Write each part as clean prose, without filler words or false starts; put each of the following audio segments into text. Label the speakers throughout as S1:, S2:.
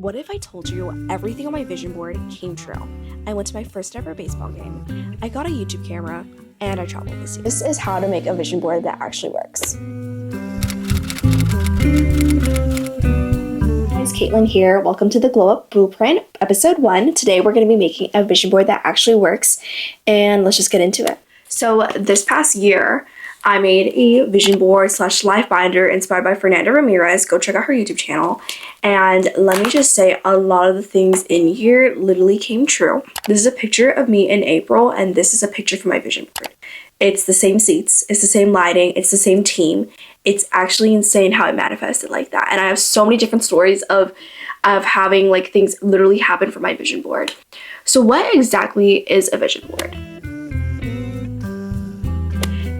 S1: What if I told you everything on my vision board came true? I went to my first ever baseball game, I got a YouTube camera, and I traveled this year.
S2: This is how to make a vision board that actually works. Guys, Caitlin here. Welcome to the Glow Up Blueprint, episode 1. Today we're going to be making a vision board that actually works, and let's just get into it. So this past year, I made a vision board / life binder inspired by Fernanda Ramirez. Go check out her YouTube channel. And let me just say, a lot of the things in here literally came true. This is a picture of me in April, and this is a picture from my vision board. It's the same seats, it's the same lighting, it's the same team. It's actually insane how it manifested like that. And I have so many different stories of having like things literally happen for my vision board. So what exactly is a vision board?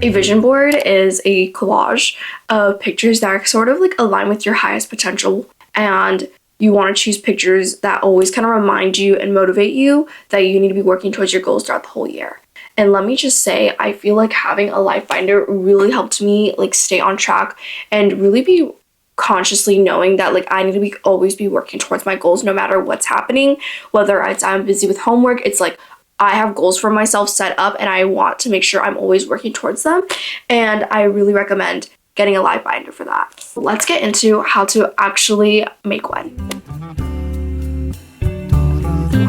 S2: A vision board is a collage of pictures that are sort of like align with your highest potential, and you want to choose pictures that always kind of remind you and motivate you that you need to be working towards your goals throughout the whole year. And let me just say, I feel like having a life binder really helped me like stay on track and really be consciously knowing that like I need to always be working towards my goals no matter what's happening, whether I'm busy with homework. It's like I have goals for myself set up and I want to make sure I'm always working towards them. And I really recommend getting a life binder for that. Let's get into how to actually make one.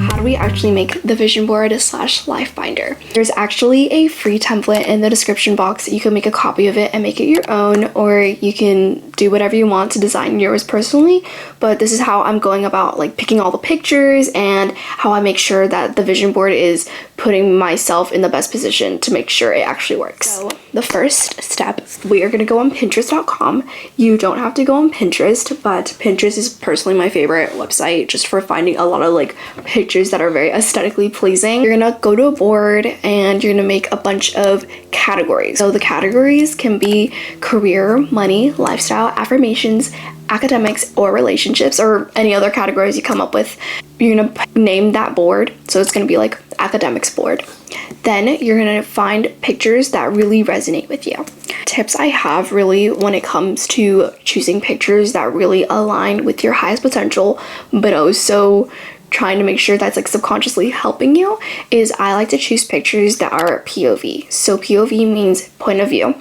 S2: How do we actually make the vision board / life binder? There's actually a free template in the description box. You can make a copy of it and make it your own, or you can do whatever you want to design yours personally. But this is how I'm going about like picking all the pictures and how I make sure that the vision board is putting myself in the best position to make sure it actually works. So the first step, we are going to go on Pinterest.com. You don't have to go on Pinterest, but Pinterest is personally my favorite website just for finding a lot of like pictures that are very aesthetically pleasing. You're gonna go to a board and you're gonna make a bunch of categories. So the categories can be career, money, lifestyle, affirmations, academics, or relationships, or any other categories you come up with. You're gonna name that board, so it's gonna be like academics board. Then you're gonna find pictures that really resonate with you. Tips I have really when it comes to choosing pictures that really align with your highest potential, but also trying to make sure that's like subconsciously helping you, is I like to choose pictures that are POV. So POV means point of view.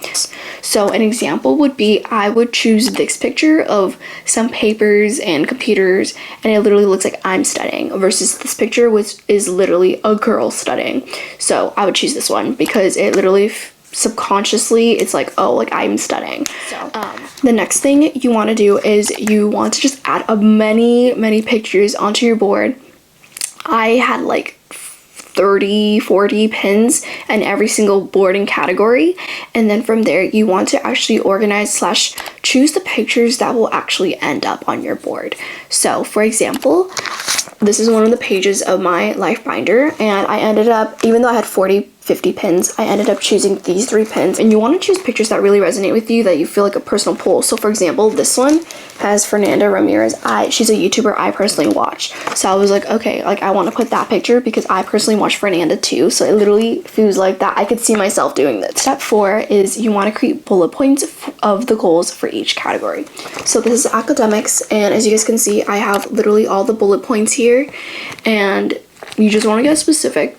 S2: So an example would be, I would choose this picture of some papers and computers, and it literally looks like I'm studying, versus this picture which is literally a girl studying. So I would choose this one because it literally subconsciously it's like, oh, like I'm studying. So the next thing you want to do is you want to just add many pictures onto your board. I had like 30-40 pins in every single board and category, and then from there you want to actually organize / choose the pictures that will actually end up on your board. So for example, this is one of the pages of my life binder, and I ended up, even though I had 50 pins, I ended up choosing these 3 pins. And you want to choose pictures that really resonate with you, that you feel like a personal pull. So for example, this one has Fernanda Ramirez. She's a YouTuber I personally watch. So I was like, okay, like I want to put that picture because I personally watch Fernanda too. So it literally feels like that I could see myself doing this. Step 4 is you want to create bullet points of the goals for each category. So this is academics, and as you guys can see, I have literally all the bullet points here, and you just want to get specific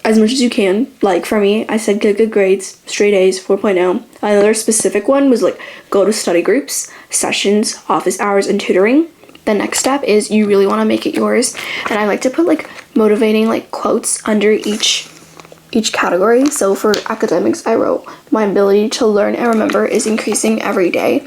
S2: as much as you can. Like for me, I said get good grades, straight A's, 4.0. Another specific one was like go to study groups, sessions, office hours, and tutoring. The next step is you really want to make it yours, and I like to put like motivating like quotes under each category. So for academics, I wrote, my ability to learn and remember is increasing every day.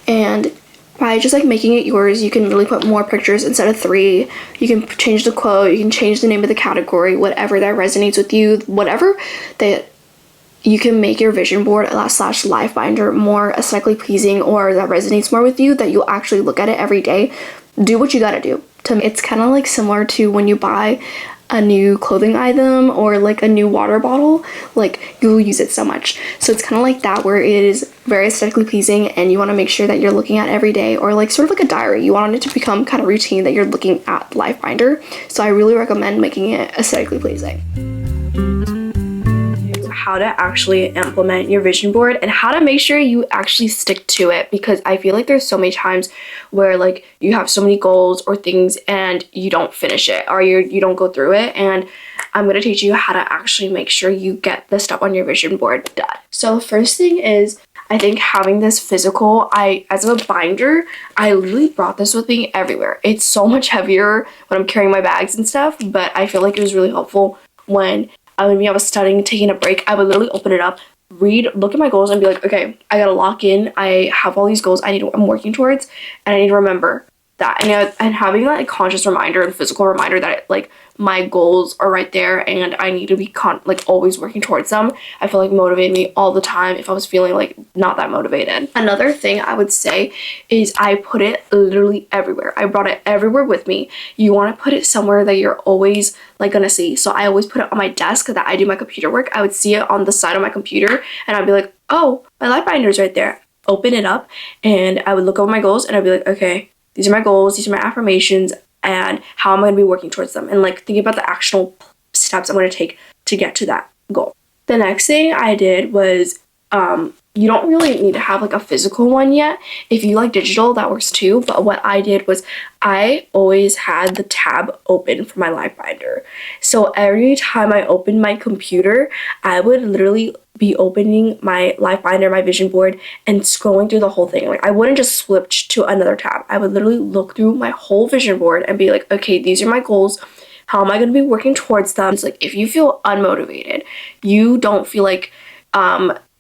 S2: And by just like making it yours, you can really put more pictures instead of 3. You can change the quote, you can change the name of the category, whatever that resonates with you, whatever that you can make your vision board / life binder more aesthetically pleasing, or that resonates more with you, that you'll actually look at it every day. Do what you gotta do. It's kind of like similar to when you buy a new clothing item or like a new water bottle, like you'll use it so much. So it's kind of like that, where it is very aesthetically pleasing and you want to make sure that you're looking at every day, or like sort of like a diary. You want it to become kind of routine that you're looking at life binder. So I really recommend making it aesthetically pleasing. how to actually implement your vision board and how to make sure you actually stick to it, because I feel like there's so many times where like you have so many goals or things and you don't finish it, or you don't go through it. And I'm going to teach you how to actually make sure you get the stuff on your vision board done. So the first thing is, I think having this physical, as a binder, I literally brought this with me everywhere. It's so much heavier when I'm carrying my bags and stuff, but I feel like it was really helpful when I was studying, taking a break. I would literally open it up, read, look at my goals, and be like, okay, I gotta lock in. I have all these goals I'm working towards, and I need to remember that. And having that conscious reminder and physical reminder that like my goals are right there and I need to be always working towards them, I feel like motivated me all the time if I was feeling like not that motivated. Another thing I would say is I put it literally everywhere. I brought it everywhere with me. You want to put it somewhere that you're always like gonna see. So I always put it on my desk that I do my computer work. I would see it on the side of my computer and I'd be like, oh, my life binder's right there. Open it up and I would look over my goals and I'd be like, okay, these are my goals, these are my affirmations, and how am I going to be working towards them, and like thinking about the actual steps I'm going to take to get to that goal. The next thing I did was, you don't really need to have like a physical one yet. If you like digital, that works too. But what I did was I always had the tab open for my life binder. So every time I opened my computer, I would literally be opening my life binder, my vision board, and scrolling through the whole thing. Like I wouldn't just switch to another tab. I would literally look through my whole vision board and be like, okay, these are my goals. How am I going to be working towards them? It's like if you feel unmotivated, you don't feel like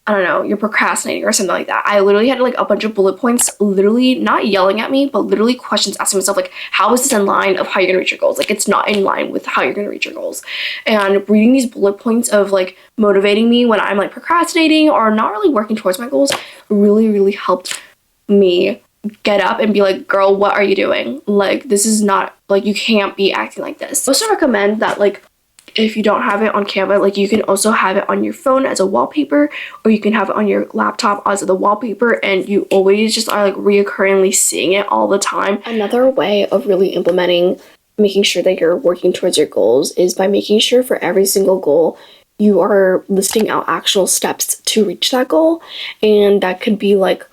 S2: I don't know, you're procrastinating or something like that. I literally had like a bunch of bullet points, literally not yelling at me, but literally questions asking myself like, how is this in line of how you're gonna reach your goals? Like it's not in line with how you're gonna reach your goals. And reading these bullet points of like motivating me when I'm like procrastinating or not really working towards my goals really, really helped me get up and be like, girl, what are you doing? Like this is not, like you can't be acting like this. I also recommend that like if you don't have it on Canva, like you can also have it on your phone as a wallpaper, or you can have it on your laptop as the wallpaper, and you always just are like reoccurringly seeing it all the time. Another way of really implementing, making sure that you're working towards your goals is by making sure for every single goal you are listing out actual steps to reach that goal. And that could be like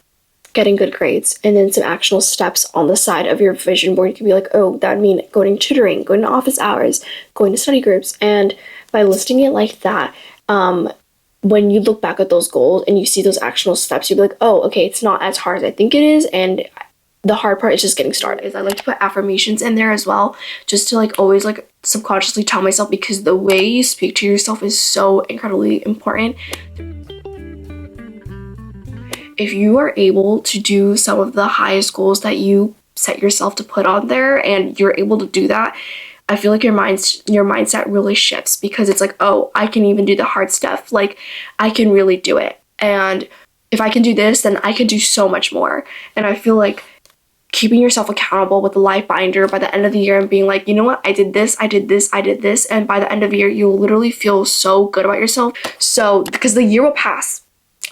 S2: getting good grades, and then some actual steps on the side of your vision board. You could be like, oh, that would mean going to tutoring, going to office hours, going to study groups. And by listing it like that, when you look back at those goals and you see those actual steps, you'll be like, oh, okay, it's not as hard as I think it is, and the hard part is just getting started. I like to put affirmations in there as well, just to like always like subconsciously tell myself, because the way you speak to yourself is so incredibly important. If you are able to do some of the highest goals that you set yourself to put on there, and you're able to do that, I feel like your mindset really shifts, because it's like, oh, I can even do the hard stuff. Like I can really do it. And if I can do this, then I can do so much more. And I feel like keeping yourself accountable with the life binder by the end of the year and being like, you know what, I did this, I did this, I did this. And by the end of the year, you'll literally feel so good about yourself. So, because the year will pass.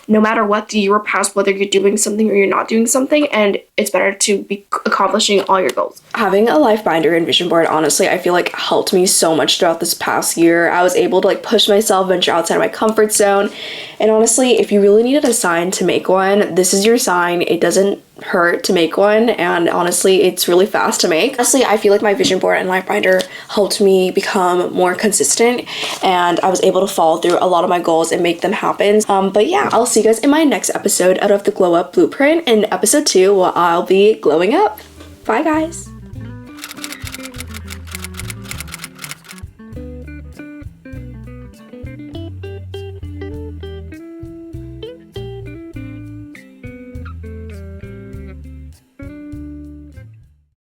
S2: No matter what, the year will pass, whether you're doing something or you're not doing something, and it's better to be accomplishing all your goals. Having a life binder and vision board, honestly, I feel like helped me so much throughout this past year. I was able to like push myself, venture outside my comfort zone. And honestly, if you really needed a sign to make one, this is your sign. It doesn't hurt to make one, and honestly, it's really fast to make. Honestly, I feel like my vision board and life binder helped me become more consistent, and I was able to follow through a lot of my goals and make them happen. But yeah, I'll see you guys in my next episode out of the Glow Up Blueprint. In episode 2, where I'll be glowing up. Bye guys.